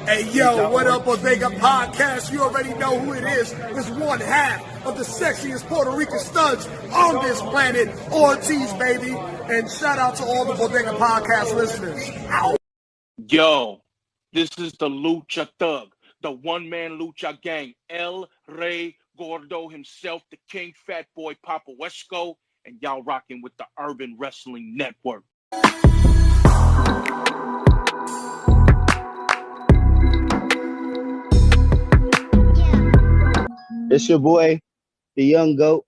Hey, yo, what up, Bodega Podcast? You already know who it is. It's one half of the sexiest Puerto Rican studs on this planet, Ortiz, baby. And shout out to all the Bodega Podcast listeners. Ow. Yo, this is the Lucha Thug, the one-man Lucha gang, El Rey Gordo himself, the King Fat Boy Papo Esco, and y'all rocking with the Urban Wrestling Network. It's your boy, the young GOAT,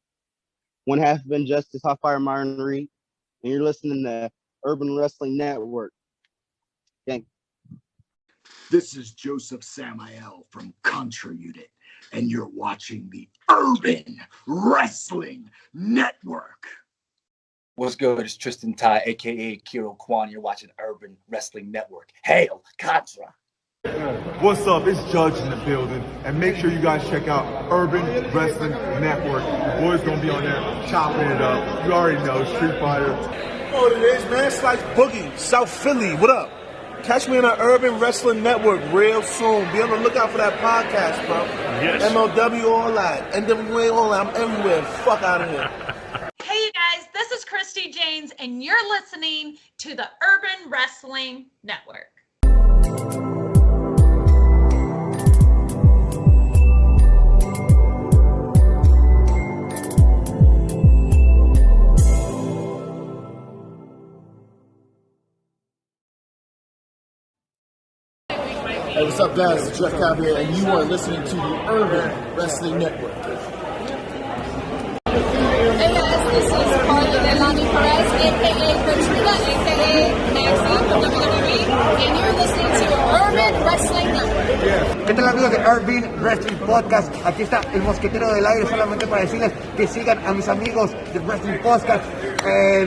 one half of Injustice, Hot Fire Myron, and you're listening to Urban Wrestling Network. Thank you. This is Josef Samael from Contra Unit, and you're watching the Urban Wrestling Network. What's good? It's Tristan Ty, a.k.a. Ikuro Kwon. You're watching Urban Wrestling Network. Hail Contra! What's up? It's Judge in the building. And make sure you guys check out Urban Wrestling Network. The boys gonna be on there chopping it up. You already know, Street Fighter. You know what it is, man? It's like Boogie, South Philly. What up? Catch me on the Urban Wrestling Network real soon. Be on the lookout for that podcast, bro. Yes. MLW, all that. N.W.A, all that. I'm everywhere. Fuck out of here. Hey, you guys. This is Christi Jaynes, and you're listening to the Urban Wrestling Network. Hey, what's up, guys? It's Jeff Cavier, and you are listening to the Urban Wrestling Network. Hey guys, this is Carly Delani Perez, a.k.a. Katrina, a.k.a. Maxi from WWE, and you're listening to Urban Wrestling Network. ¿Qué tal, amigos de Urban Wrestling Podcast? Aquí está el mosquetero del aire solamente para decirles que sigan a mis amigos de Wrestling Podcast,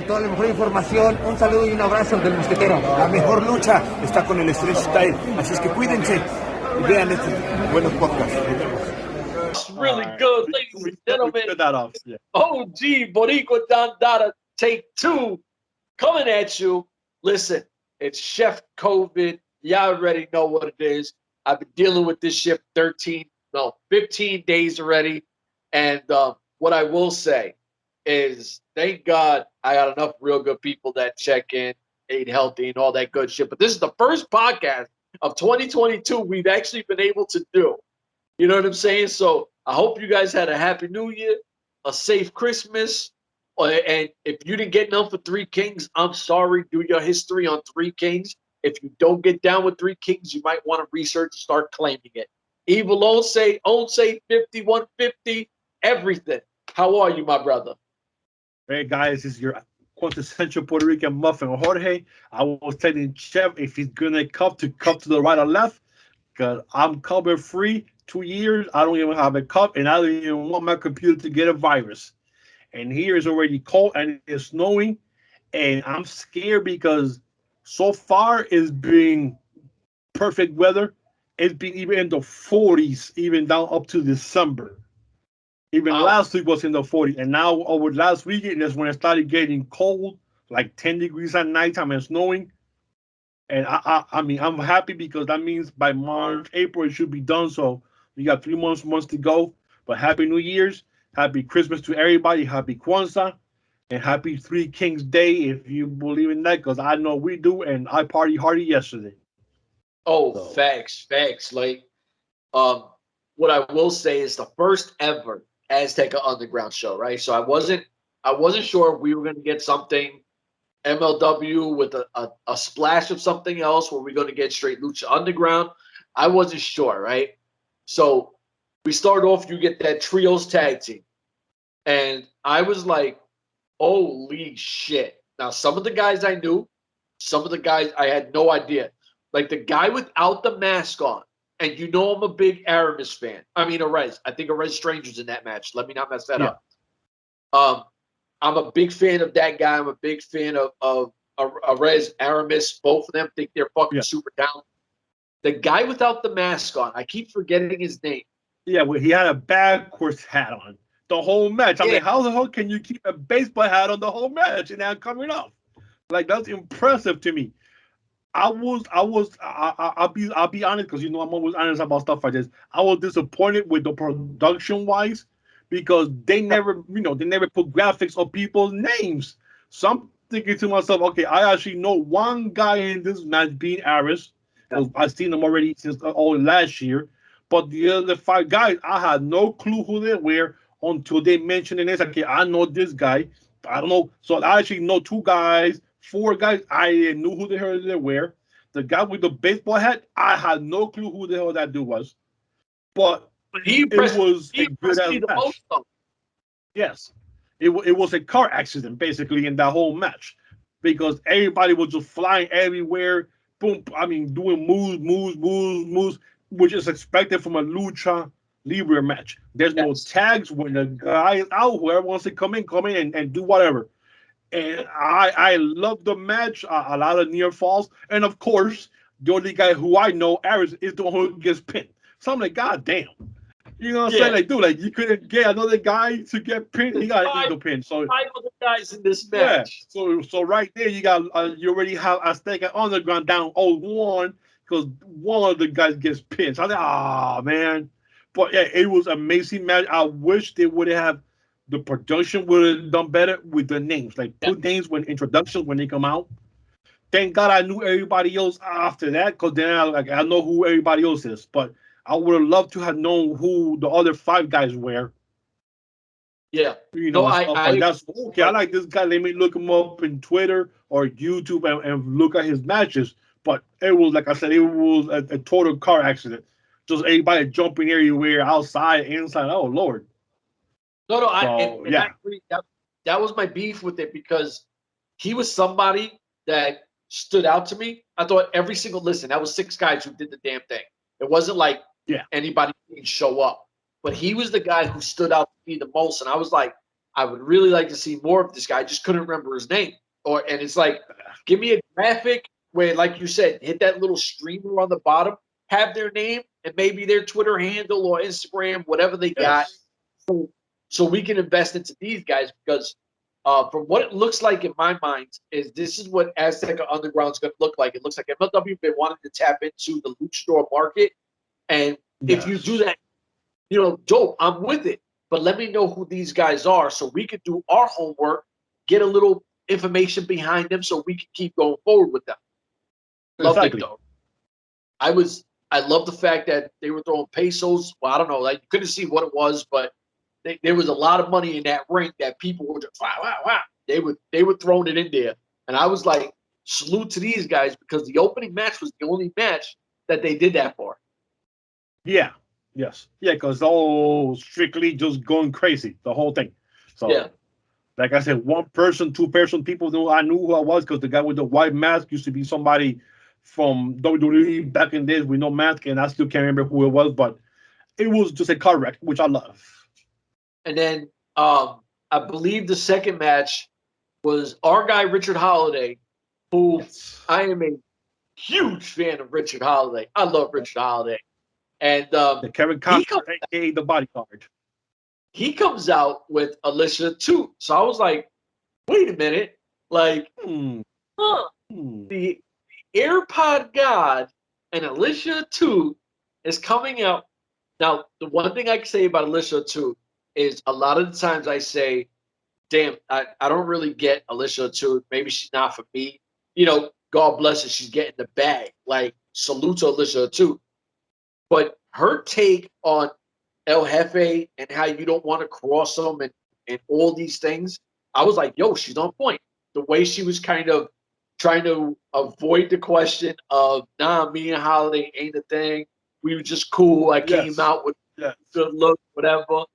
toda la mejor información. Un saludo y un abrazo del mosquetero. La mejor lucha está con el Street Style, así es que cuídense y vean estos buenos podcasts. It's really good, ladies and gentlemen. That off. Yeah. OG Boricua Dandada take 2 coming at you. Listen, it's Chef COVID. Y'all already know what it is. I've been dealing with this shit 15 days already. And what I will say is, thank God I got enough real good people that check in, ate healthy, and all that good shit. But this is the first podcast of 2022 we've actually been able to do. You know what I'm saying? So I hope you guys had a happy new year, a safe Christmas. And if you didn't get none for Three Kings, I'm sorry. Do your history on Three Kings. If you don't get down with Three Kings, you might want to research and start claiming it. Evil Own say 50, 150, everything. How are you, my brother? Hey guys, this is your quintessential Puerto Rican muffin, Jorge. I was telling Chef if he's gonna come to the right or left, because I'm cover free. 2 years, I don't even have a cup, and I don't even want my computer to get a virus. And here is already cold and it's snowing, and I'm scared because so far it's been perfect weather. It's been even in the 40s, even down up to December. Even last week was in the 40s, and now over last weekend that's when it started getting cold, like 10 degrees at nighttime and snowing. And I mean, I'm happy because that means by March, April, it should be done. So we got 3 months to go. But Happy New Year's, Happy Christmas to everybody, Happy Kwanzaa, and Happy Three Kings Day, if you believe in that, because I know we do, and I party hardy yesterday. Oh, so. Facts. Like, what I will say is the first ever Azteca Underground show, right? So I wasn't sure if we were going to get something MLW with a splash of something else, where we're going to get straight Lucha Underground. I wasn't sure, right? So we start off, you get that trios tag team. And I was like, holy shit. Now, some of the guys I knew, some of the guys I had no idea. Like the guy without the mask on. And you know I'm a big Aramis fan. I mean, Arez. I think Arez Stranger's in that match. Let me not mess that up. I'm a big fan of that guy. I'm a big fan of Arez, Aramis. Both of them think they're fucking super down. The guy without the mask on, I keep forgetting his name. Yeah, well, he had a backwards hat on the whole match. I'm like, how the hell can you keep a baseball hat on the whole match and now coming off? Like, that's impressive to me. I'll be honest because I'm always honest about stuff like this. I was disappointed with the production wise because they never put graphics of people's names. So I'm thinking to myself, okay, I actually know one guy in this match being Aris because I've seen them already since all last year. But the other 5 guys, I had no clue who they were until they mentioned it. It's like, okay, I know this guy. I don't know. So I actually know 2 guys, 4 guys. I didn't know who the hell they were. The guy with the baseball hat, I had no clue who the hell that dude was. But he it impressed, was he a good impressed ass me the most, match. though. Yes. It was a car accident basically in that whole match because everybody was just flying everywhere. Boom. I mean, doing moves, which is expected from a lucha libre match. There's no tags when the guy is out. Whoever wants to come in and do whatever. And I love the match. A lot of near falls, and of course, the only guy who I know, Aris, is the one who gets pinned. So I'm like, God damn. You know what I'm saying? Like, dude, like you couldn't get another guy to get pinned. He got ego pinned. So 5 other guys in this yeah. match. So right there, you got you already have Azteca Underground down 0-1 because one of the guys gets pinned. So I was like, man. But yeah, it was amazing match. I wish they would have the production would have done better with the names. Like put names when introductions when they come out. Thank God I knew everybody else after that because then I know who everybody else is. But I would have loved to have known who the other 5 guys were. Yeah. Stuff like that. Okay, I like this guy. Let me look him up in Twitter or YouTube and look at his matches. But it was, like I said, it was a total car accident. Just everybody jumping everywhere, outside, inside. Oh, Lord. No, So, I agree. That was my beef with it because he was somebody that stood out to me. I thought every single that was 6 guys who did the damn thing. It wasn't like anybody didn't show up. But he was the guy who stood out to me the most. And I was like, I would really like to see more of this guy. I just couldn't remember his name. And it's like, give me a graphic where, like you said, hit that little streamer on the bottom, have their name and maybe their Twitter handle or Instagram, whatever they got. So we can invest into these guys because from what it looks like in my mind is this is what Azteca Underground is going to look like. It looks like MLW been wanting to tap into the luchador market. And if you do that, dope, I'm with it. But let me know who these guys are so we can do our homework, get a little information behind them so we can keep going forward with them. Loved it, though. I love the fact that they were throwing pesos. Well, I don't know. Like, you couldn't see what it was, but there was a lot of money in that ring that people were just, wow. They were throwing it in there. And I was like, salute to these guys because the opening match was the only match that they did that for. Yeah. Yes. Yeah, because strictly just going crazy, the whole thing. So, like I said, 1 person, 2 person, people knew I knew who I was because the guy with the white mask used to be somebody from WWE back in days with no mask, and I still can't remember who it was, but it was just a car wreck, which I love. And then I believe the second match was our guy, Richard Holiday, who I am a huge fan of Richard Holiday. I love Richard Holiday. And the Kevin Costner, a.k.a. the bodyguard. He comes out with Alicia too. So I was like, wait a minute. Like, the AirPod God and Alicia 2 is coming out. Now, the one thing I can say about Alicia 2 is a lot of the times I say, damn, I don't really get Alicia 2. Maybe she's not for me. God bless her. She's getting the bag. Like, salute to Alicia 2. But her take on El Jefe and how you don't want to cross them and all these things, I was like, yo, she's on point. The way she was kind of trying to avoid the question of, me and Holiday ain't a thing. We were just cool. I came out with good look, whatever.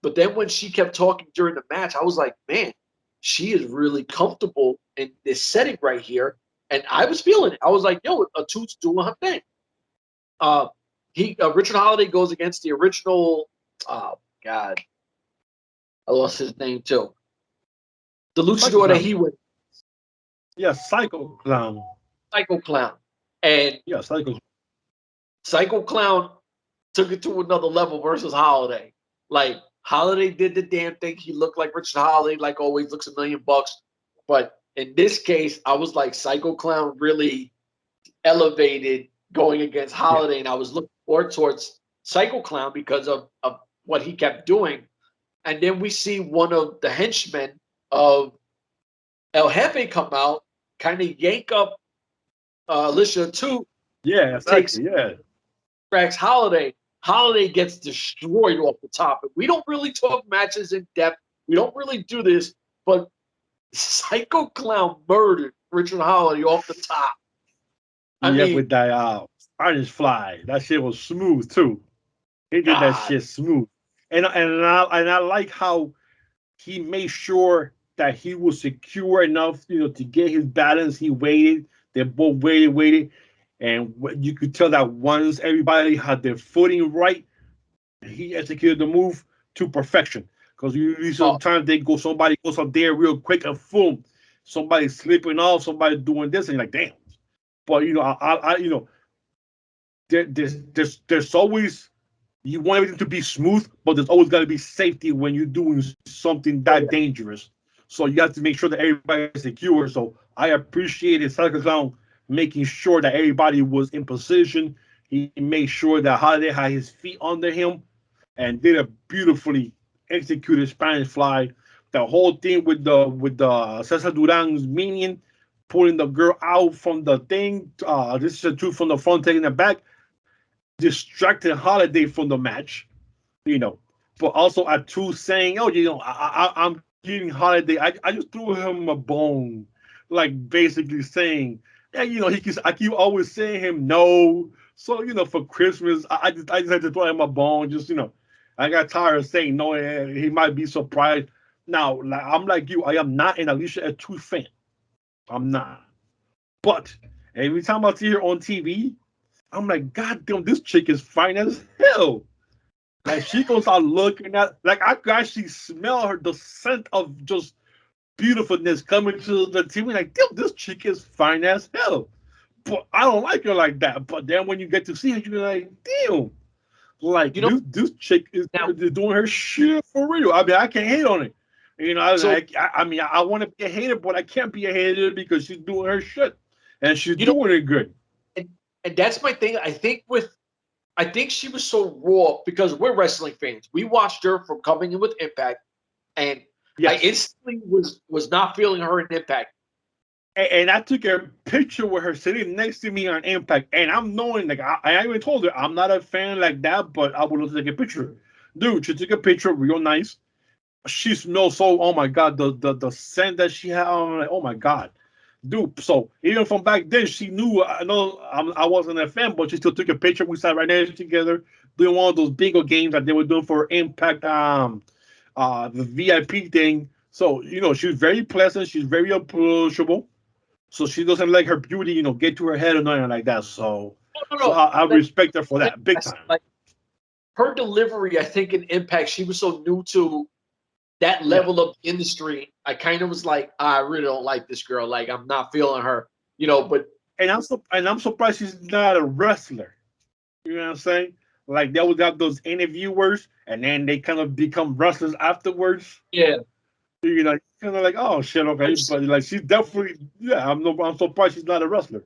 But then when she kept talking during the match, I was like, man, she is really comfortable in this setting right here. And I was feeling it. I was like, yo, a Toot's doing her thing. Richard Holiday goes against the original. Oh God, I lost his name too. The luchador that he went. Yeah, Psycho Clown. Psycho Clown, and Psycho Clown took it to another level versus Holiday. Like Holiday did the damn thing. He looked like Richard Holiday, like always, looks $1 million. But in this case, I was like, Psycho Clown really elevated going against Holiday, and I was looking forward towards Psycho Clown because of what he kept doing. And then we see one of the henchmen of El Jefe come out, kind of yank up Alicia too. Yeah, takes exactly. Yeah. cracks Holiday. Holiday gets destroyed off the top. We don't really talk matches in depth. We don't really do this, but Psycho Clown murdered Richard Holiday off the top. I mean, with that Spanish fly. That shit was smooth too. He did that God. shit smooth. And I like how he made sure that he was secure enough, to get his balance. He waited. They both waited. And you could tell that once everybody had their footing right, he executed the move to perfection. Because usually sometimes somebody goes up there real quick and boom, somebody's slipping off, somebody doing this, and you're like, damn. But there's always, you want everything to be smooth, but there's always got to be safety when you're doing something that dangerous. So you have to make sure that everybody's secure. So I appreciated Psycho Clown making sure that everybody was in position. He made sure that Holiday had his feet under him and did a beautifully executed Spanish fly. The whole thing with the Cesar Duran's minion pulling the girl out from the thing. This is a two from the front, taking it back, distracted Holiday from the match, but also at two saying, "Oh, I'm giving Holiday. I just threw him a bone," like basically saying, "Yeah, I keep always saying him no. So for Christmas, I just had to throw him a bone. Just I got tired of saying no. He might be surprised. Now, I'm like you. I am not an Alicia Etu fan. I'm not. But every time I see her on TV, I'm like, God damn, this chick is fine as hell. Like she goes out looking at, like I could actually smell her, the scent of just beautifulness coming to the TV. Like, damn, this chick is fine as hell. But I don't like her like that. But then when you get to see her, you're like, damn, like this chick is doing her shit for real. I mean, I can't hate on it. I want to be a hater, but I can't be a hater because she's doing her shit and she's doing it good. And that's my thing. I think she was so raw because we're wrestling fans. We watched her from coming in with Impact, and I instantly was not feeling her in Impact. And I took a picture with her sitting next to me on Impact, and I'm knowing, like, I even told her I'm not a fan like that, but I would love to take a picture. Dude, she took a picture, real nice. She smells so. Oh my god, the scent that she had. I'm like, oh my god. Dude, so even from back then, she knew. I know I wasn't a fan, but she still took a picture. We sat right there together doing one of those bingo games that they were doing for Impact, the VIP thing. So she's very pleasant. She's very approachable. So she doesn't let her beauty, get to her head or nothing like that. So, I respect her for that big time. Like her delivery, I think in Impact, she was so new to that level of industry. I kind of was like, I really don't like this girl. Like, I'm not feeling her, but. And I'm surprised she's not a wrestler. You know what I'm saying? Like, they would have those interviewers and then they kind of become wrestlers afterwards. Yeah. Kind of like, oh shit, okay. But like, she's definitely, I'm surprised she's not a wrestler.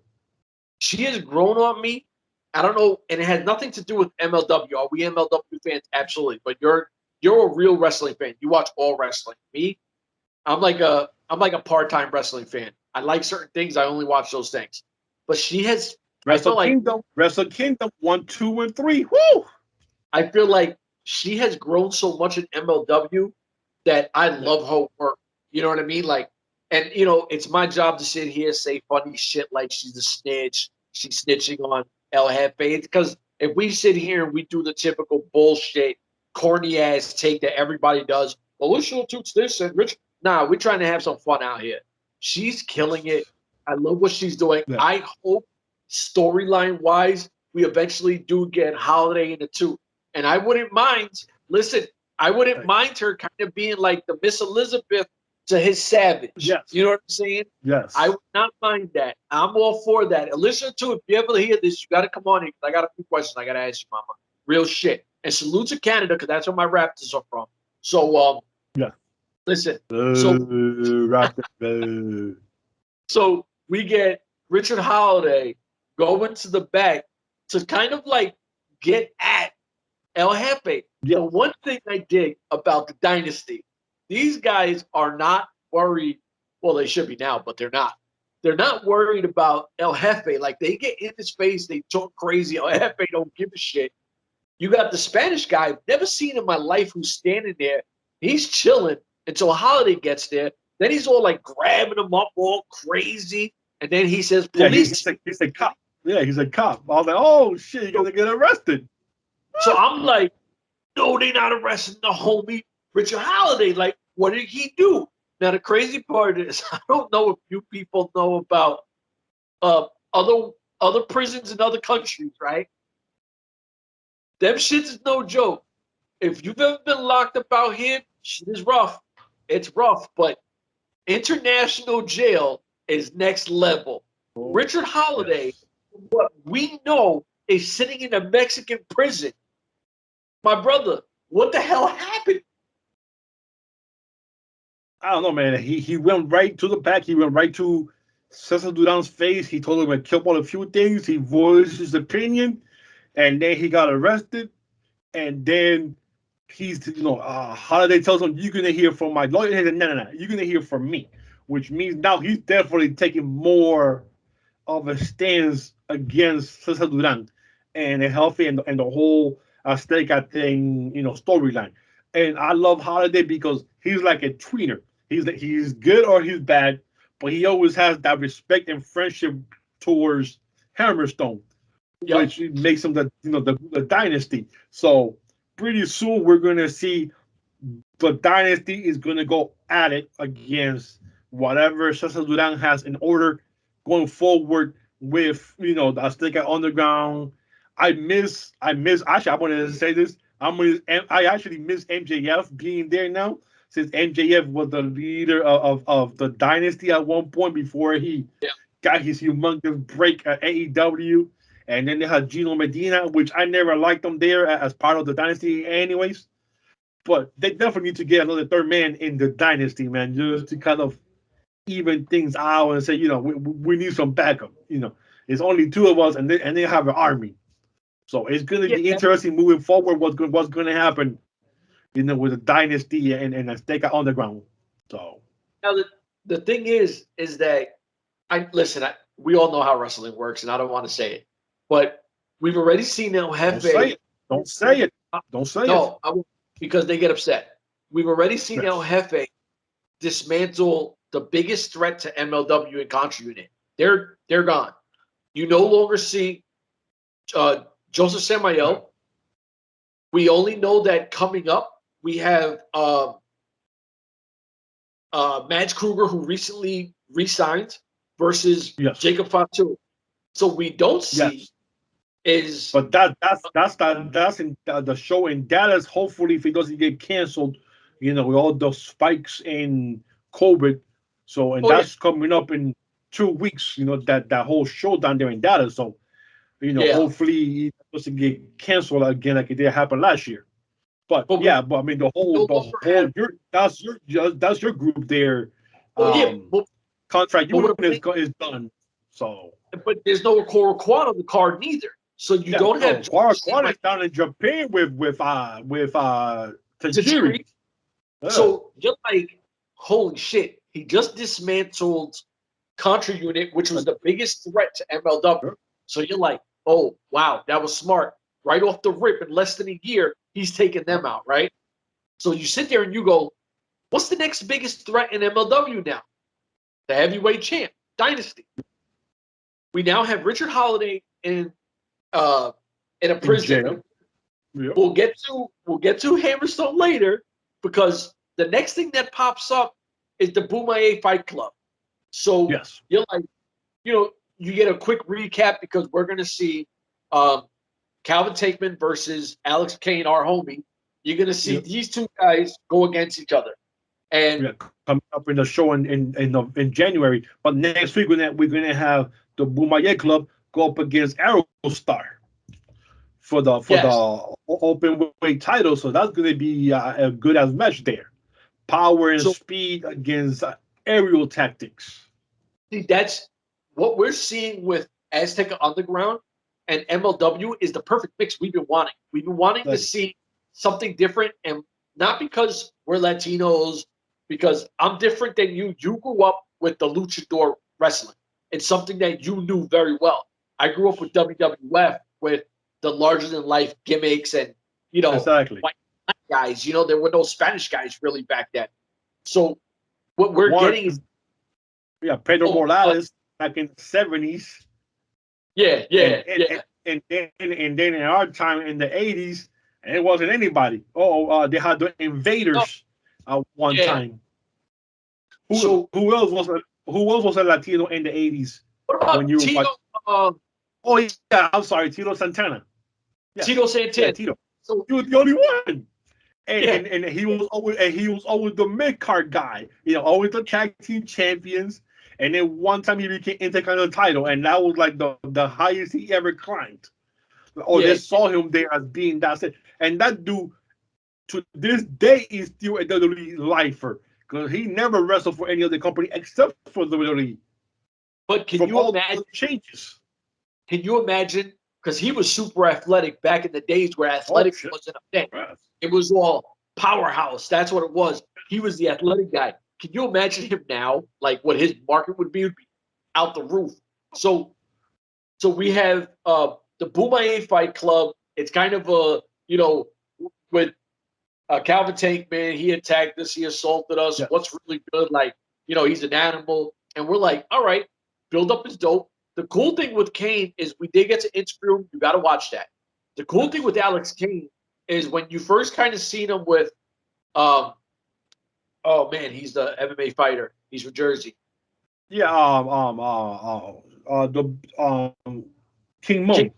She has grown on me. I don't know, and it has nothing to do with MLW. Are we MLW fans? Absolutely. But you're a real wrestling fan. You watch all wrestling. Me, I'm like a part-time wrestling fan. I like certain things. I only watch those things. But she has Wrestle Kingdom 1, 2, and 3. Woo! I feel like she has grown so much in MLW that I love her work. You know what I mean? Like, and it's my job to sit here, say funny shit like she's a snitch. She's snitching on El Jefe. Because if we sit here and we do the typical bullshit, corny ass take that everybody does, Alicia toots this and Rich. Nah, we're trying to have some fun out here. She's killing it. I love what she's doing. Yeah. I hope storyline wise, we eventually do get Holiday in the two. And I wouldn't mind. Listen, I wouldn't mind her kind of being like the Miss Elizabeth to his Savage. Yes. You know what I'm saying? Yes. I would not mind that. I'm all for that. Alicia, too, if you ever hear this, you got to come on here. I got a few questions I got to ask you, mama. Real shit. And salute to Canada because that's where my Raptors are from. So, listen. So we get Richard Holiday go into the back to kind of like get at El Jefe. Yeah. The one thing I dig about the dynasty, these guys are not worried. Well, they should be now, but they're not. They're not worried about El Jefe. Like, they get in his face, they talk crazy. El Jefe don't give a shit. You got the Spanish guy, I've never seen in my life, who's standing there. He's chilling until Holiday gets there. Then he's all like grabbing him up all crazy. And then he says, police. Yeah, he's a cop. Yeah, he's a cop. I was like, oh, shit, you're going to get arrested. So I'm like, no, they're not arresting the homie Richard Holiday. Like, what did he do? Now, the crazy part is, I don't know if you people know about other prisons in other countries, right? Them shits is no joke. If you've ever been locked up out here, shit is rough. It's rough, but international jail is next level. Richard Holiday, what we know, is sitting in a Mexican prison. My brother, what the hell happened? I don't know, man. He went right to the back. He went right to Cesar Duran's face. He told him to kill on a few things. He voiced his opinion, and then he got arrested. And then he's, Holiday tells him, "You're gonna hear from my lawyer." He said, "No, you're gonna hear from me," which means now he's definitely taking more of a stance against Cesar Duran and a healthy and the whole azteca thing, storyline. And I love Holiday because he's like a tweener. He's good or he's bad, but he always has that respect and friendship towards Hammerstone, which makes him the dynasty. So pretty soon we're gonna see the dynasty is gonna go at it against whatever Cesar Duran has in order going forward with the Azteca Underground. I actually I wanted to say this. I actually miss MJF being there now, since MJF was the leader of the dynasty at one point before he got his humongous break at AEW. And then they had Gino Medina, which I never liked him there as part of the dynasty anyways. But they definitely need to get another third man in the dynasty, man, just to kind of even things out and say, we need some backup. It's only two of us, and they have an army. So it's going to be interesting moving forward what's going to happen, with the dynasty and Azteca Underground. So now the thing is that we all know how wrestling works, and I don't want to say it, but we've already seen El Jefe. Don't say it. No, I won't, because they get upset. We've already seen El Jefe dismantle the biggest threat to MLW and Contra Unit. They're gone. You no longer see Josef Samael. We only know that coming up, we have Mads Kruger, who recently re-signed, versus Jacob Fatu. So we don't see is. But that's in the show in Dallas. Hopefully, if it doesn't get canceled, with all the spikes in COVID. So that's coming up in 2 weeks. That whole show down there in Dallas. So hopefully it doesn't get canceled again like it did happen last year. But I mean that's your group there. Contract is done. So, but there's no Ikuro Kwon on the card neither. So you don't have Kwon is down in Japan with Tajiri. So you're like, holy shit! He just dismantled Contra Unit, which was the biggest threat to MLW. So you're like, oh wow, that was smart. Right off the rip, in less than a year, he's taking them out, right? So you sit there and you go, what's the next biggest threat in MLW now? The heavyweight champ, Dynasty. We now have Richard Holiday in a prison. We'll get to Hammerstone later, because the next thing that pops up is the Bomaye Fight Club. So you're like, you get a quick recap, because we're going to see Calvin Takeman versus Alex Kane, our homie. You're going to see these two guys go against each other. And coming up in the show in January. But next week we're going to have the Bomaye Club go up against Aerostar for the open weight title. So that's going to be a good as match there. Power and speed against aerial tactics. See, that's what we're seeing with Azteca Underground and MLW is the perfect mix we've been wanting. We've been wanting to see something different, and not because we're Latinos, because I'm different than you. You grew up with the luchador wrestling. It's something that you knew very well. I grew up with WWF, with the larger-than-life gimmicks and, white guys. There were no Spanish guys really back then. So what we're getting is... Pedro Morales back in the 70s. And then in our time in the 80s, it wasn't anybody. They had the Invaders one time. Who else was a Latino in the 80s? What about Tito? I'm sorry, Tito Santana. Yeah. Tito Santana. Yeah, Tito. So he was the only one. And he was always the mid-card guy. Always the tag team champions. And then one time he became Intercontinental title, and that was like the highest he ever climbed. They saw him there as being that's it. And that dude, to this day, is still a WWE lifer, because he never wrestled for any other company except for the WWE. But can you imagine changes? Can you imagine? Because he was super athletic back in the days where athletics wasn't a thing. It was all powerhouse. That's what it was. He was the athletic guy. Can you imagine him now? Like what his market would be out the roof. So we have the Bomaye Fight Club. It's kind of with Calvin Tankman. He attacked us. He assaulted us. Yes. What's really good? He's an animal. And we're like, all right, build up is dope. The cool thing with Kane is we did get to interview him. You got to watch that. The cool thing with Alex Kane is when you first kind of seen him with, he's the MMA fighter. He's from Jersey. Yeah, King Mo.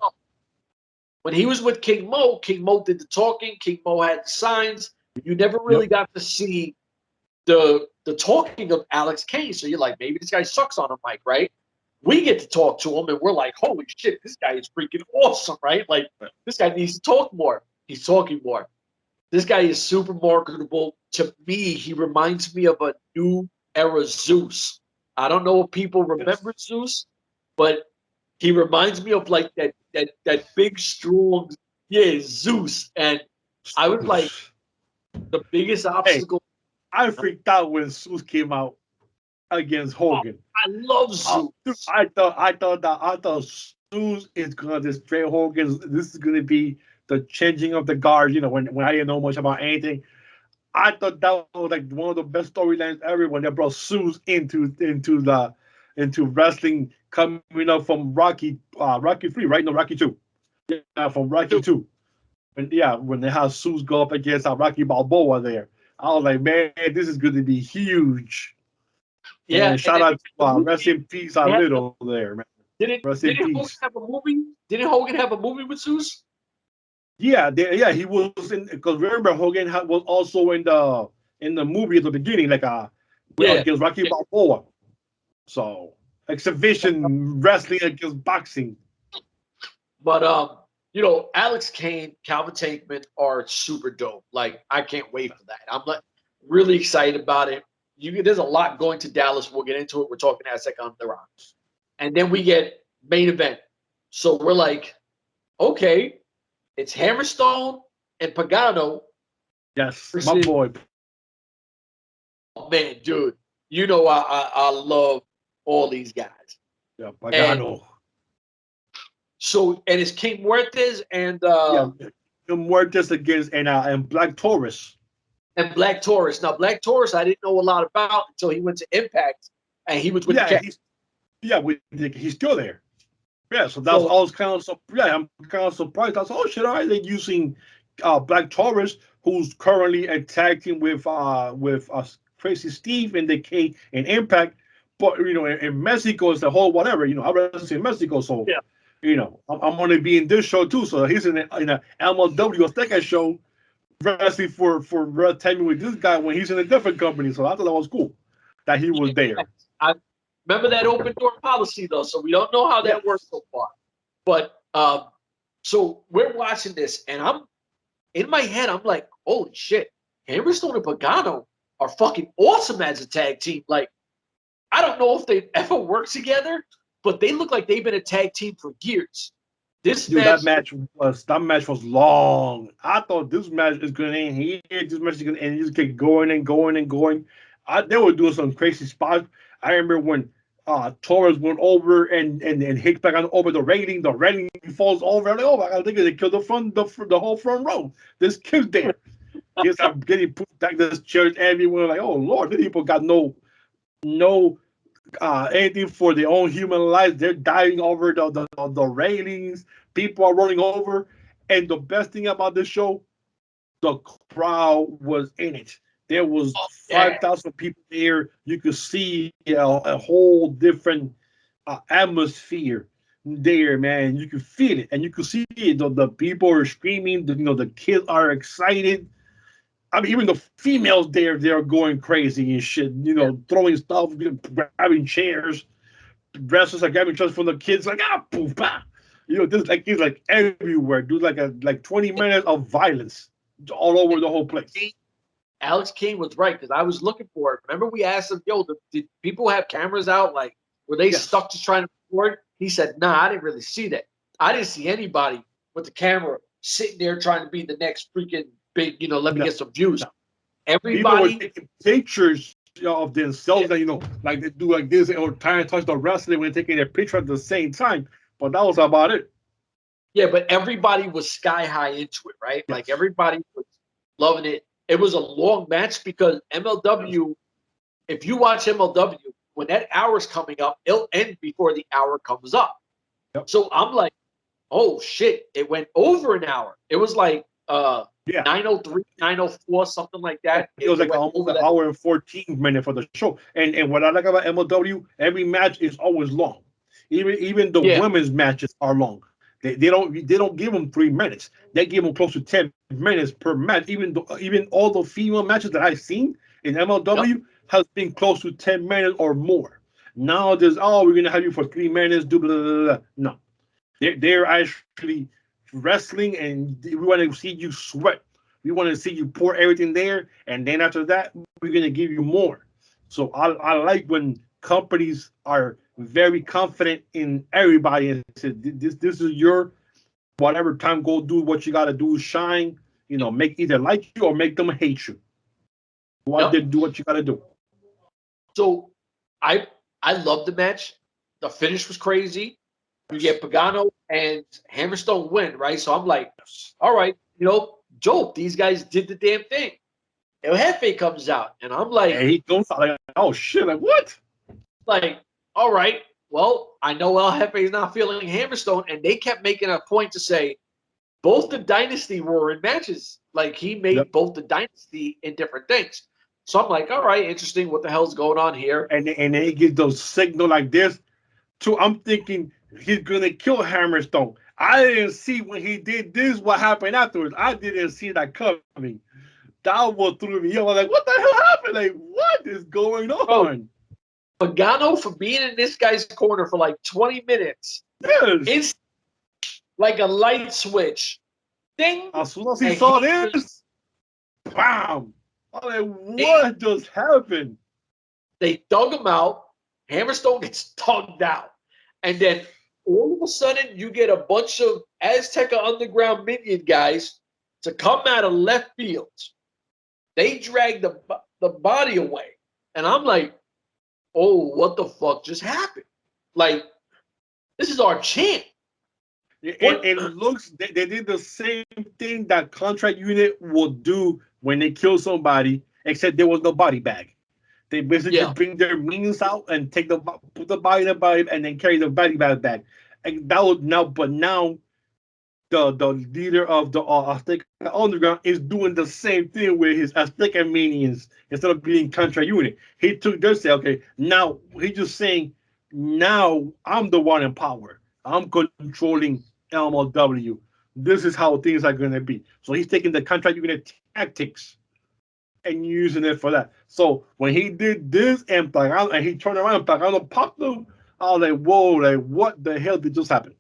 When he was with King Mo did the talking. King Mo had the signs. You never really got to see the talking of Alex Kane. So you're like, maybe this guy sucks on a mic, right? We get to talk to him, and we're like, holy shit, this guy is freaking awesome, right? Like, this guy needs to talk more. He's talking more. This guy is super marketable. To me, he reminds me of a new era Zeus. I don't know if people remember Zeus, but he reminds me of like that big, strong, Zeus. And I was like, the biggest obstacle. Hey, I freaked out when Zeus came out against Hogan. I love Zeus. I thought Zeus is gonna destroy Hogan. This is gonna be the changing of the guard. When I didn't know much about anything, I thought that was like one of the best storylines ever when they brought Zeus into wrestling, coming up from Rocky 3, right? No, Rocky 2. Yeah, from Rocky 2. When they have Zeus go up against Rocky Balboa there, I was like, man, this is going to be huge. Yeah, and shout out to rest in peace, Little there, man. Didn't Hogan have a movie? Didn't Hogan have a movie with Zeus? Yeah, he was in, because remember Hogan was also in the movie at the beginning, against Rocky Balboa. So exhibition wrestling against boxing. But Alex Kane, Calvin Tankman are super dope. Like, I can't wait for that. I'm really excited about it. There's a lot going to Dallas. We'll get into it. We're talking Azteca on the Rocks. And then we get main event. So we're like, okay, it's Hammerstone and Pagano. Yes, my boy. Oh, man, dude. I love all these guys. Yeah, Pagano. And it's King Muertes and King Muertes against and Black Taurus. And Black Taurus. Now, Black Taurus, I didn't know a lot about until he went to Impact, and he was with the Cats. He's still there. Yeah, so that's I was kind of I'm kind of surprised. I was oh shit, all right, they're using Black Taurus, who's currently attacking with Crazy Steve in the K in Impact, but in Mexico it's the whole whatever. I wrestle in Mexico, so I'm going to be in this show too. So he's in a MLW Azteca show, wrestling for timing with this guy when he's in a different company. So I thought that was cool that he was there. I remember that open door policy though, so we don't know how that works so far. But so we're watching this, and I'm in my head, I'm like, holy shit, Hammerstone and Pagano are fucking awesome as a tag team. Like, I don't know if they've ever worked together, but they look like they've been a tag team for years. This Dude, match, that match was long. I thought this match is gonna end here. This match is gonna end. Just get going and going and going. They were doing some crazy spots. I remember when Torres went over and hit back on over the railing. The railing falls over. I'm like, oh my god, I think they killed the whole front row. This kid's there. Yes, I'm getting put back this church everywhere. Like, oh Lord, these people got no anything for their own human lives. They're dying over the railings. People are running over. And the best thing about this show, the crowd was in it. There was 5,000 people there. You could see a whole different atmosphere there, man. You could feel it, and you could see it. The people are screaming. The kids are excited. I mean, even the females there, they're going crazy and shit. Throwing stuff, grabbing chairs. Wrestlers are grabbing chairs from the kids, like poof, bah. This it's like everywhere. Do like 20 minutes of violence all over the whole place. Alex Kane was right, because I was looking for it. Remember, we asked him, "Yo, did people have cameras out? Like, were they stuck just trying to record?" He said, "Nah, I didn't really see that. I didn't see anybody with the camera sitting there trying to be the next freaking big. Let me get some views." No. Everybody people were taking pictures of themselves, that like they do like this, or trying to touch the wrestler when taking their picture at the same time. But that was about it. Yeah, but everybody was sky high into it, right? Yes. Like everybody was loving it. It was a long match because MLW, if you watch MLW, when that hour's coming up, it'll end before the hour comes up. Yep. So I'm like, oh shit, it went over an hour. It was like 9:03, 9:04, something like that. It was like almost an hour and 14 minutes for the show. And what I like about MLW, every match is always long. Even the women's matches are long. They don't give them 3 minutes. They give them close to 10 minutes per match. Even all the female matches that I've seen in MLW has been close to 10 minutes or more. Now we're gonna have you for 3 minutes. Do blah, blah, blah, blah. No, they're actually wrestling, and we want to see you sweat. We want to see you pour everything there, and then after that, we're gonna give you more. So I like when companies are very confident in everybody and said, this is your whatever time, go do what you got to do, shine, make either like you or make them hate you. Do what you got to do. So I love the match. The finish was crazy. You get Pagano and Hammerstone win, right? So I'm like, all right, dope. These guys did the damn thing. El Jefe comes out, and I'm like, and he goes like, oh shit, like what? Like, all right, well, I know El Jefe is not feeling Hammerstone, and they kept making a point to say both the Dynasty were in matches. Like, he made both the Dynasty in different things. So I'm like, all right, interesting. What the hell's going on here? And then he gives those signal like this. I'm thinking he's gonna kill Hammerstone. I didn't see when he did this what happened afterwards. I didn't see that coming. That was through me. I was like, what the hell happened? Like, what is going on? Pagano, for being in this guy's corner for like 20 minutes. Yes. It's like a light switch. Ding. As soon as he saw this, bam. I'm like, what just happened? They dug him out. Hammerstone gets tugged out. And then all of a sudden, you get a bunch of Azteca Underground minion guys to come out of left field. They drag the body away. And I'm like, oh, what the fuck just happened? Like, this is our champ. It looks, they did the same thing that contract unit will do when they kill somebody, except there was no body bag. They basically bring their minions out and put the body in the body and then carry the body bag back. And that was now the leader of the Azteca Underground is doing the same thing with his Azteca minions instead of being contract unit. He took their say, okay, now he's just saying, now I'm the one in power. I'm controlling MLW. This is how things are going to be. So he's taking the contract unit tactics and using it for that. So when he did this and he turned around and Pagano popped him, I was like, whoa, like what the hell did just happen?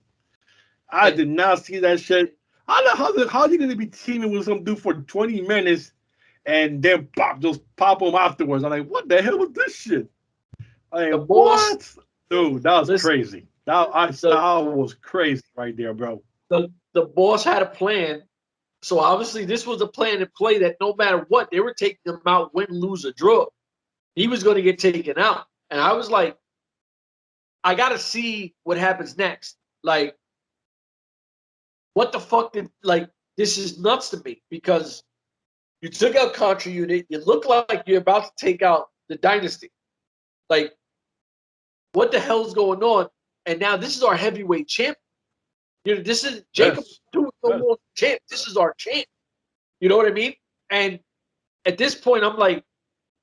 I did not see that shit. How are you going to be teaming with some dude for 20 minutes and then pop him afterwards? I'm like, what the hell was this shit? Like, the boss, Dude, that was Listen, crazy. That was crazy right there, bro. the boss had a plan. So obviously this was a plan in play that no matter what, they were taking him out, win, lose, or draw. He was going to get taken out. And I was like, I got to see what happens next. Like, what the fuck this is nuts to me because you took out Contra Unit. You look like you're about to take out the Dynasty. Like, what the hell's going on? And now this is our heavyweight champ. You know, this is Jacob doing no more champ. This is our champ. You know what I mean? And at this point, I'm like,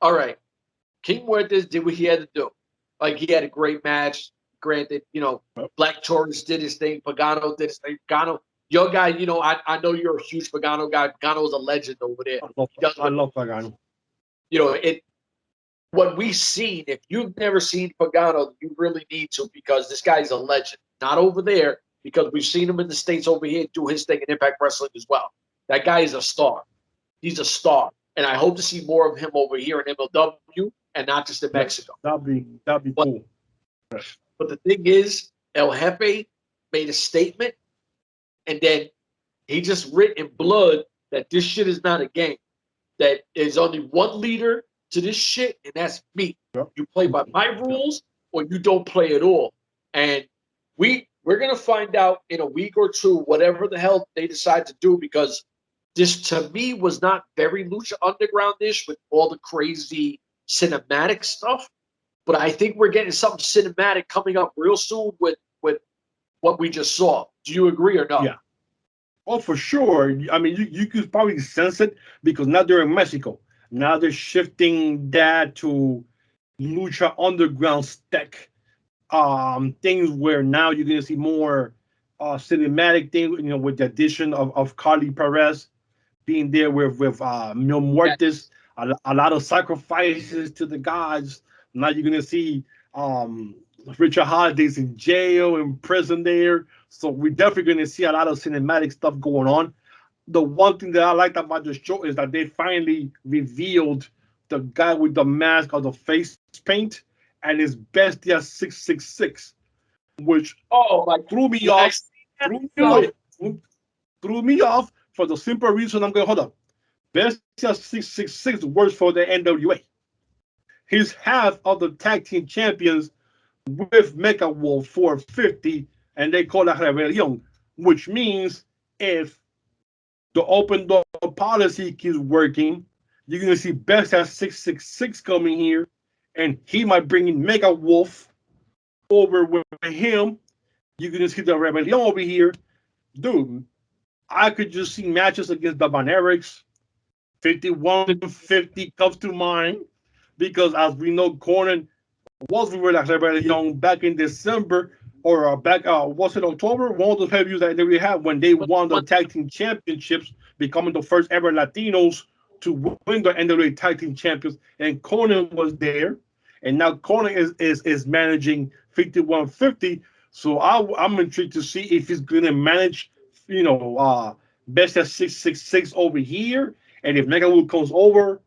all right, King Muertes did what he had to do. Like, he had a great match. Granted, you know, Black Taurus did his thing. Pagano did his thing. Pagano, your guy, you know, I know you're a huge Pagano guy. Pagano is a legend over there. I love Pagano. You know, what we've seen, if you've never seen Pagano, you really need to because this guy's a legend. Not over there, because we've seen him in the States over here do his thing in Impact Wrestling as well. That guy is a star. He's a star. And I hope to see more of him over here in MLW and not just in Mexico. That'd be cool. But the thing is, El Jefe made a statement, and then he just writ in blood that this shit is not a game. That there's only one leader to this shit, and that's me. You play by my rules, or you don't play at all. And we're gonna find out in a week or two, whatever the hell they decide to do, because this to me was not very Lucha Underground-ish with all the crazy cinematic stuff. But I think we're getting something cinematic coming up real soon with what we just saw. Do you agree or no? Yeah. Oh, for sure. I mean, you could probably sense it because now they're in Mexico. Now they're shifting that to Lucha Underground stack things where now you're going to see more cinematic things, you know, with the addition of Carly Perez being there with Mil Muertes, a lot of sacrifices to the gods. Now you're going to see Richard Holiday's in jail, in prison there. So we're definitely going to see a lot of cinematic stuff going on. The one thing that I liked about the show is that they finally revealed the guy with the mask or the face paint and his Bestia 666, which threw me off. Threw me off for the simple reason I'm going to hold up. Bestia 666 works for the N.W.A. He's half of the tag team champions with Mecha Wolf 450, and they call that Rebellion, which means if the open door policy keeps working, you're going to see Bestia 666 coming here, and he might bring in Mega Wolf over with him. You're going to see the Rebellion over here. Dude, I could just see matches against the Banerics. 5150 comes to mind because, as we know, Conan was with like Rebellion back in December or was it October? One of those pay-per-views that we had when they won the tag team championships, becoming the first ever Latinos to win the N.W.A. tag team champions. And Conan was there, and now Conan is managing 5150. So I'm intrigued to see if he's going to manage, you know, Bestia 666 over here, and if Mega Wolf comes over,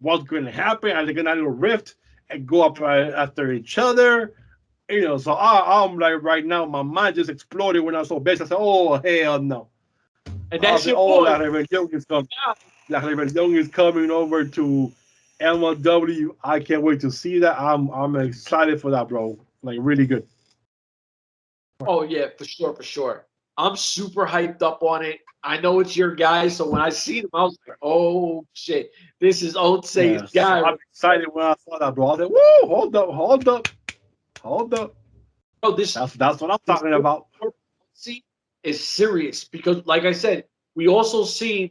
what's going to happen? Are they going to have a rift and go up after each other? You know, so I'm like, right now, my mind just exploded when I saw Bestia. I said, oh, hell no. And that's your boy. La Rebellion is coming. La Rebellion is coming over to MLW. I can't wait to see that. I'm excited for that, bro. Like, really good. Oh, yeah, for sure, for sure. I'm super hyped up on it. I know it's your guy, so when I see them, I was like, oh, shit. This is Old-Say's guy. So I'm excited when I saw that, bro. I said, whoa, hold up. Bro, that's what I'm talking about. See, is serious because, like I said, we also seen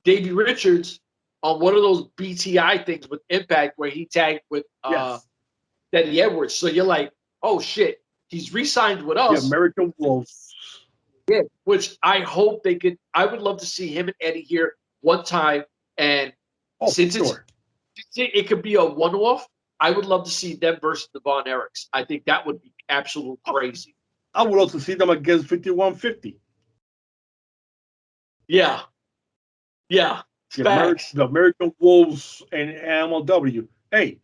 Davey Richards on one of those BTI things with Impact where he tagged with Eddie Edwards. So you're like, oh, shit. He's re-signed with us. The American Wolves. Yeah, which I hope they could. I would love to see him and Eddie here one time. And since it could be a one-off, I would love to see them versus the Von Erichs. I think that would be absolute crazy. I would also see them against 5150. Yeah. The American Wolves and MLW. Hey,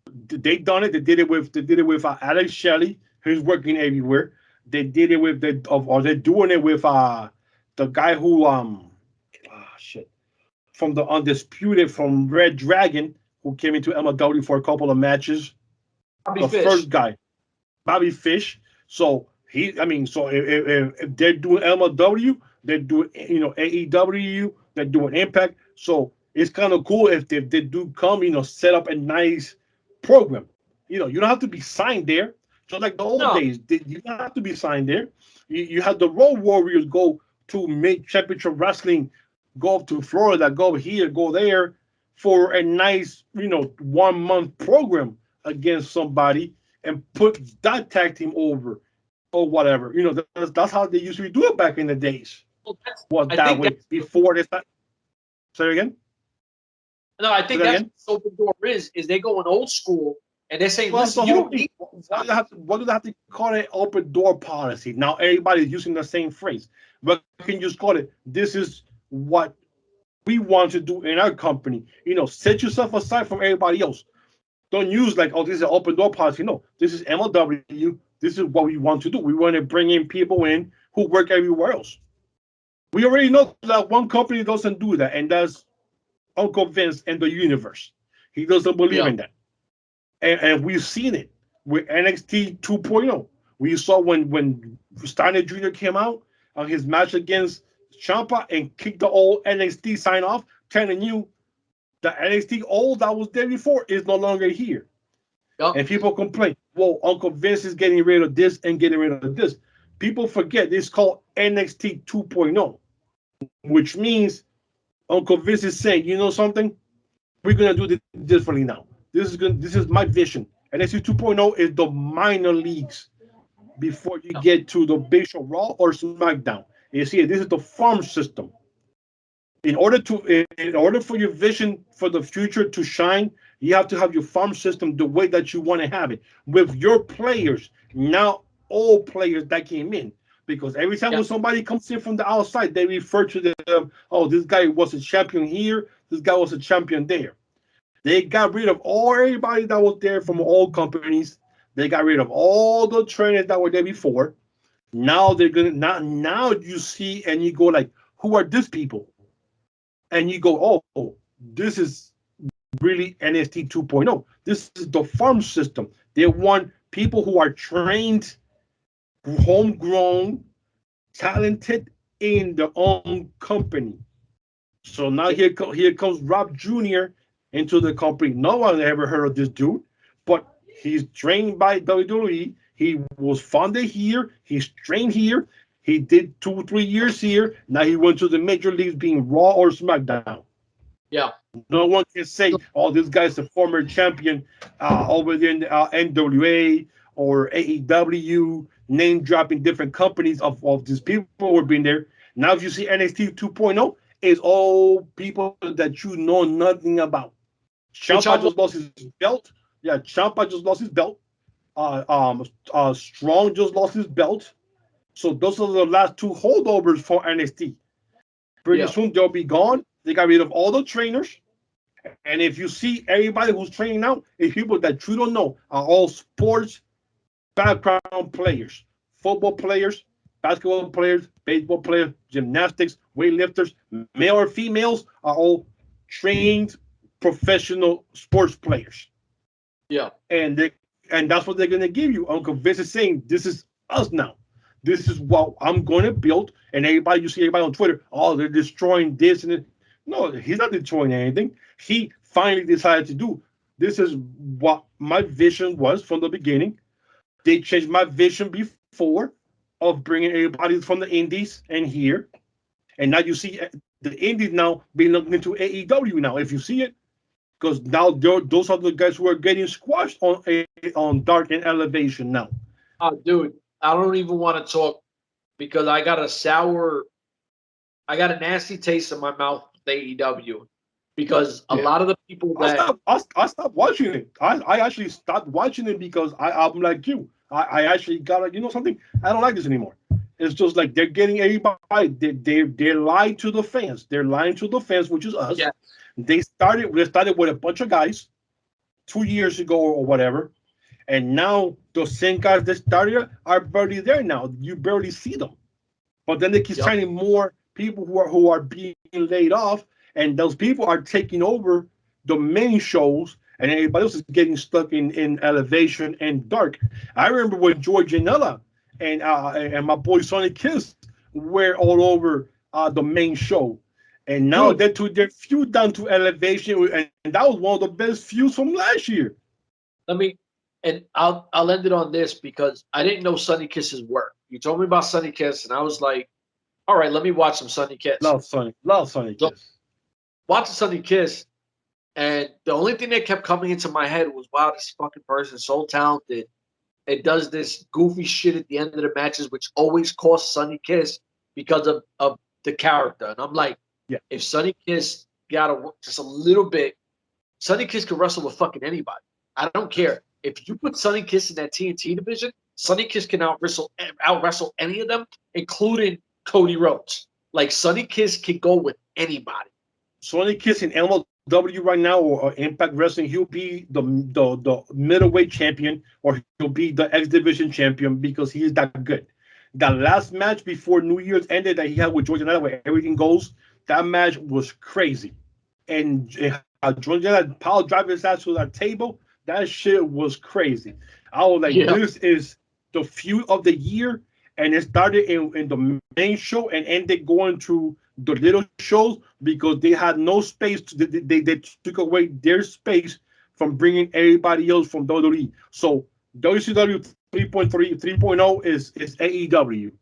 they done it. They did it with Alex Shelley, who's working everywhere. They did it with or they're doing it with the guy who shit, from the Undisputed from Red Dragon, who came into MLW for a couple of matches. Bobby Fish. First guy, Bobby Fish. So if they're doing MLW, they're doing AEW, they're doing Impact. So it's kind of cool if they do come, set up a nice program. You don't have to be signed there. Just like the old days, you don't have to be signed there. You had the Road Warriors go to make championship wrestling, go up to Florida, go here, go there for a nice, 1 month program against somebody and put that tag team over or whatever. That's how they usually do it back in the days. Well, that way before this. Say again? No, I think that's what open door is they going old school and they're saying, listen, you don't need what do they have to call it open door policy? Now everybody's using the same phrase. But you can just call it, this is what we want to do in our company. Set yourself aside from everybody else. Don't use like, this is an open door policy. No, this is MLW. This is what we want to do. We want to bring in people in who work everywhere else. We already know that one company doesn't do that, and that's Uncle Vince and the universe. He doesn't believe in that. And we've seen it with NXT 2.0. We saw when Steiner Jr. came out on his match against Ciampa and kicked the old NXT sign off, telling you the NXT old that was there before is no longer here. Yep. And people complain, well, Uncle Vince is getting rid of this and getting rid of this. People forget it's called NXT 2.0, which means Uncle Vince is saying, you know something? We're going to do this differently now. This is my vision. NXT 2.0 is the minor leagues before you get to the big show, Raw or SmackDown. You see, this is the farm system. In order for your vision for the future to shine, you have to have your farm system the way that you want to have it with your players, not all players that came in. Because every time when somebody comes in from the outside, they refer to them, oh, this guy was a champion here, this guy was a champion there. They got rid of everybody that was there from all companies. They got rid of all the trainers that were there before. Now now you see and you go like, who are these people? And you go, oh, this is really NXT 2.0. This is the farm system. They want people who are trained, homegrown, talented in their own company. So now here comes Rob Jr. into the company. No one ever heard of this dude, but he's trained by WWE. He was founded here. He's trained here. He did 2-3 years here. Now he went to the major leagues, being Raw or SmackDown. Yeah. No one can say, oh, this guy's a former champion over there in N.W.A. or AEW, name dropping different companies of these people who have been there. Now, if you see NXT 2.0, it's all people that you know nothing about. Ciampa just lost his belt. Yeah, Ciampa just lost his belt. Strong just lost his belt. So those are the last two holdovers for NXT. Pretty soon they'll be gone. They got rid of all the trainers. And if you see everybody who's training now, it's people that you don't know are all sports background players. Football players, basketball players, baseball players, gymnastics, weightlifters, male or females are all trained professional sports players. Yeah. And that's what they're going to give you. Uncle Vince is saying, this is us now. This is what I'm going to build. And you see everybody on Twitter, oh, they're destroying this and it. No, he's not destroying anything. He finally decided to do. This is what my vision was from the beginning. They changed my vision before of bringing everybody from the indies and here. And now you see the indies now being looked into AEW now, if you see it. Because now those are the guys who are getting squashed on Dark and Elevation now. Dude, I don't even want to talk because I got a nasty taste in my mouth with AEW because a lot of the people that I stopped watching it. I actually stopped watching it because I'm like you. I actually got something. I don't like this anymore. It's just like they're getting everybody. They lie to the fans. They're lying to the fans, which is us. Yes. They started with a bunch of guys. 2 years ago or whatever. And now those same guys that started are barely there now. You barely see them. But then they keep signing more people who are being laid off, and those people are taking over the main shows, and everybody else is getting stuck in Elevation and Dark. I remember when George Janela and my boy Sonny Kiss were all over the main show, and now they took their feud down to Elevation, and that was one of the best feuds from last year. I'll end it on this because I didn't know Sonny Kiss's work. You told me about Sonny Kiss, and I was like, all right, let me watch some Sonny Kiss. Love Sonny Kiss. Watching Sonny Kiss, and the only thing that kept coming into my head was, wow, this fucking person is so talented. It does this goofy shit at the end of the matches, which always costs Sonny Kiss because of the character. And I'm like, if Sonny Kiss got just a little bit, Sonny Kiss could wrestle with fucking anybody. I don't care. If you put Sonny Kiss in that TNT division, Sonny Kiss can out wrestle any of them, including Cody Rhodes. Like, Sonny Kiss can go with anybody. Sonny Kiss in MLW right now or Impact Wrestling, he'll be the middleweight champion, or he'll be the X Division champion because he is that good. That last match before New Year's ended that he had with George Janela, where everything goes, that match was crazy. And George Janela power drive his ass to that table. That shit was crazy. I was like, this is the feud of the year. And it started in the main show and ended going to the little shows because they had no space. They took away their space from bringing everybody else from WWE. So WCW 3.0 is AEW.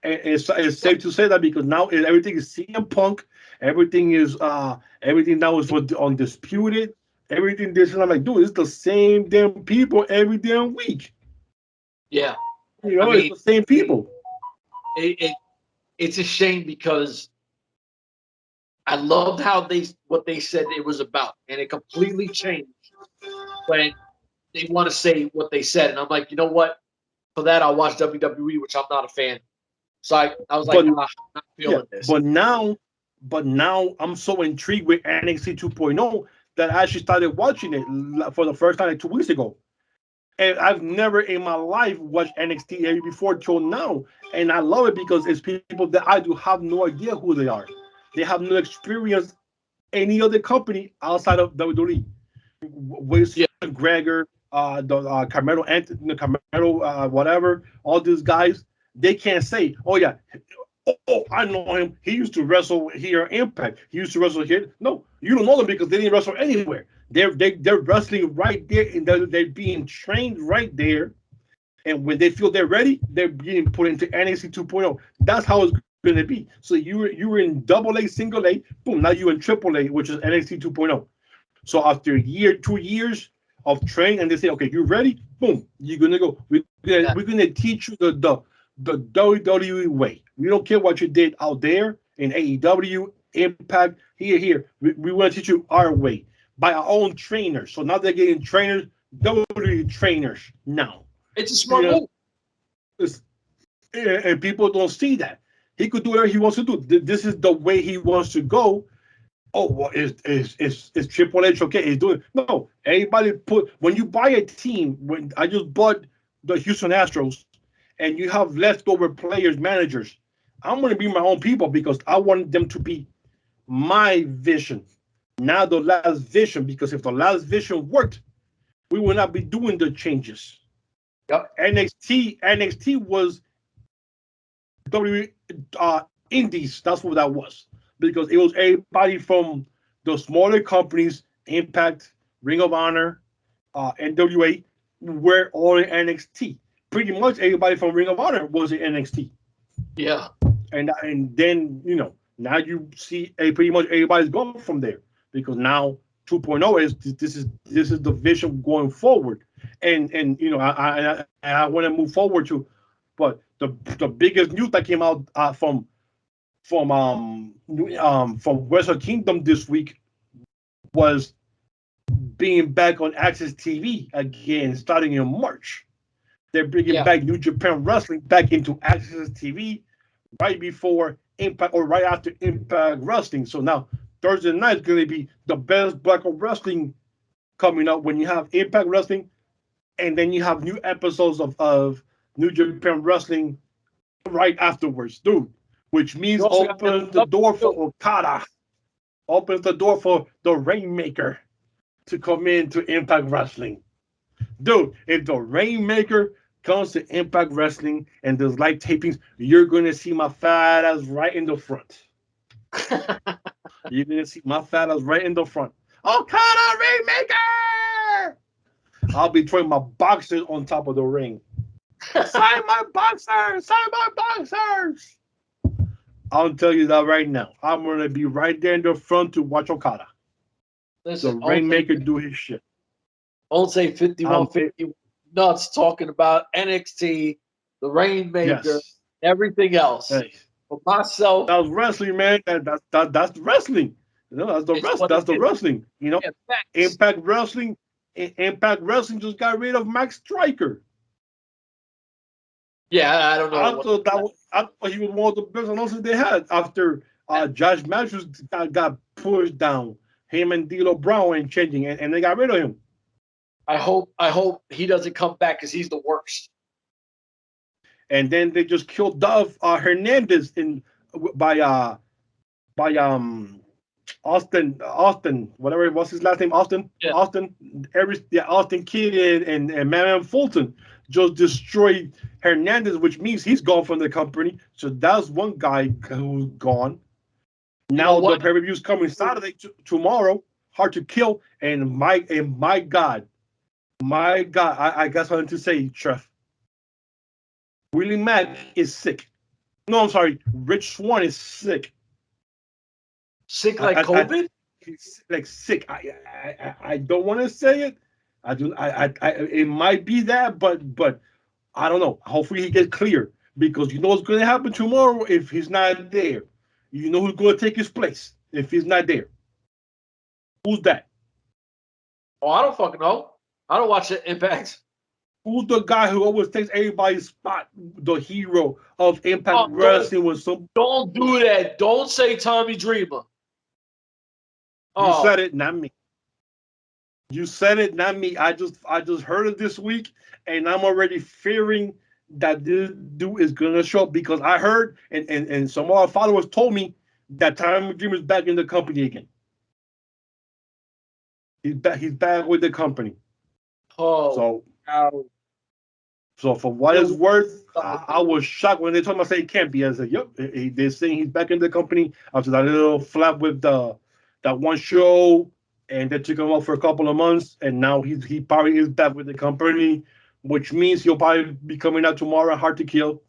And it's safe to say that because now everything is CM Punk. Everything now is for Undisputed. Everything this, and I'm like, dude, it's the same damn people every damn week. Yeah. You know, it's the same people. It's a shame because I loved what they said it was about, and it completely changed when they want to say what they said. And I'm like, you know what? For that, I'll watch WWE, which I'm not a fan. So I was like, I'm not feeling this. But now I'm so intrigued with NXT 2.0 that I actually started watching it for the first time like 2 weeks ago. And I've never in my life watched NXT before till now. And I love it because it's people that I do have no idea who they are. They have no experience any other company outside of WWE. With Gregor, Carmelo Anthony, Carmelo, whatever, all these guys, they can't say, oh yeah, oh, I know him. He used to wrestle here Impact. He used to wrestle here. No, you don't know them because they didn't wrestle anywhere. They're wrestling right there, and they're being trained right there. And when they feel they're ready, they're being put into NXT 2.0. That's how it's going to be. So you were in AA, single A, boom. Now you're in AAA, which is NXT 2.0. So after 2 years of training, and they say, okay, you ready? Boom, you're gonna go. We're gonna teach you the WWE way. We don't care what you did out there in AEW, Impact, here. We want to teach you our way by our own trainers. So now they're getting trainers, WWE trainers now. It's a smart move. And people don't see that. He could do whatever he wants to do. This is the way he wants to go. Oh, well, is Triple H okay? He's doing no. Everybody when you buy a team. When I just bought the Houston Astros, and you have leftover players, managers, I'm going to be my own people because I want them to be my vision, not the last vision. Because if the last vision worked, we would not be doing the changes. Yep. NXT was WWE Indies. That's what that was. Because it was everybody from the smaller companies, Impact, Ring of Honor, N.W.A, were all in NXT. Pretty much everybody from Ring of Honor was in NXT. Yeah. And then, now you see pretty much everybody's going from there. Because now 2.0 is this is the vision going forward. And I want to move forward to, but the biggest news that came out from Wrestle Kingdom this week was being back on Access TV again, starting in March. They're bringing back New Japan Wrestling back into Access TV right before Impact or right after Impact Wrestling. So now Thursday night is going to be the best block of wrestling coming up when you have Impact Wrestling, and then you have new episodes of New Japan Wrestling right afterwards, dude. Which means opens the door for Okada, opens the door for the Rainmaker to come into Impact Wrestling. Dude, if the Rainmaker comes to Impact Wrestling and does live tapings, you're going to see my fat ass right in the front. You're going to see my fat ass right in the front. Okada Rainmaker! I'll be throwing my boxers on top of the ring. Sign my boxers! Sign my boxers! I'll tell you that right now. I'm going to be right there in the front to watch Okada. Listen, the Rainmaker do his shit. Don't say 5150 nuts talking about NXT, the Rainmaker, everything else. Hey. For myself, that's wrestling, man. That's wrestling. You know, that's the wrestling. You know, Impact Wrestling just got rid of Max Striker. Yeah, I don't know. I thought he was one of the best announcers they had after Josh Matthews got pushed down. Him and D'Lo Brown went changing, and they got rid of him. I hope he doesn't come back because he's the worst. And then they just killed Dove Hernandez by Austin, whatever it was his last name, Austin, Austin Kidd and Man Fulton just destroyed Hernandez, which means he's gone from the company. So that's one guy who's gone. Now the pay-per-view's coming Saturday tomorrow, Hard to Kill, and my God, I got something to say, Trev. Willie Mack is sick. No, I'm sorry, Rich Swann is sick. Sick like COVID? Like sick. I don't want to say it. It might be that, but I don't know. Hopefully he gets clear, because you know what's going to happen tomorrow if he's not there. You know who's going to take his place if he's not there. Who's that? Oh, I don't fucking know. I don't watch the Impact. Who's the guy who always takes everybody's spot? The hero of Impact Wrestling was some. Don't do that. Don't say Tommy Dreamer. You said it, not me. You said it, not me. I just heard it this week, and I'm already fearing that this dude is gonna show up, because I heard and some of our followers told me that Tommy Dreamer is back in the company again. He's back with the company. So for what it's worth, I was shocked when they told me. I said it can't be. I said, yep, they're saying he's back in the company after that little flap with that one show, and they took him off for a couple of months, and now he probably is back with the company, which means he'll probably be coming out tomorrow, Hard to Kill,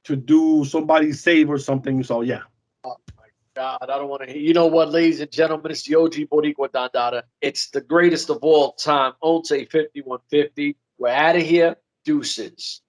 to do somebody's save or something. So yeah. Oh my God, I don't want to hear. You know what, ladies and gentlemen, it's the OG Boricua Dandada. It's the greatest of all time. Once 5150. We're out of here. Deuces.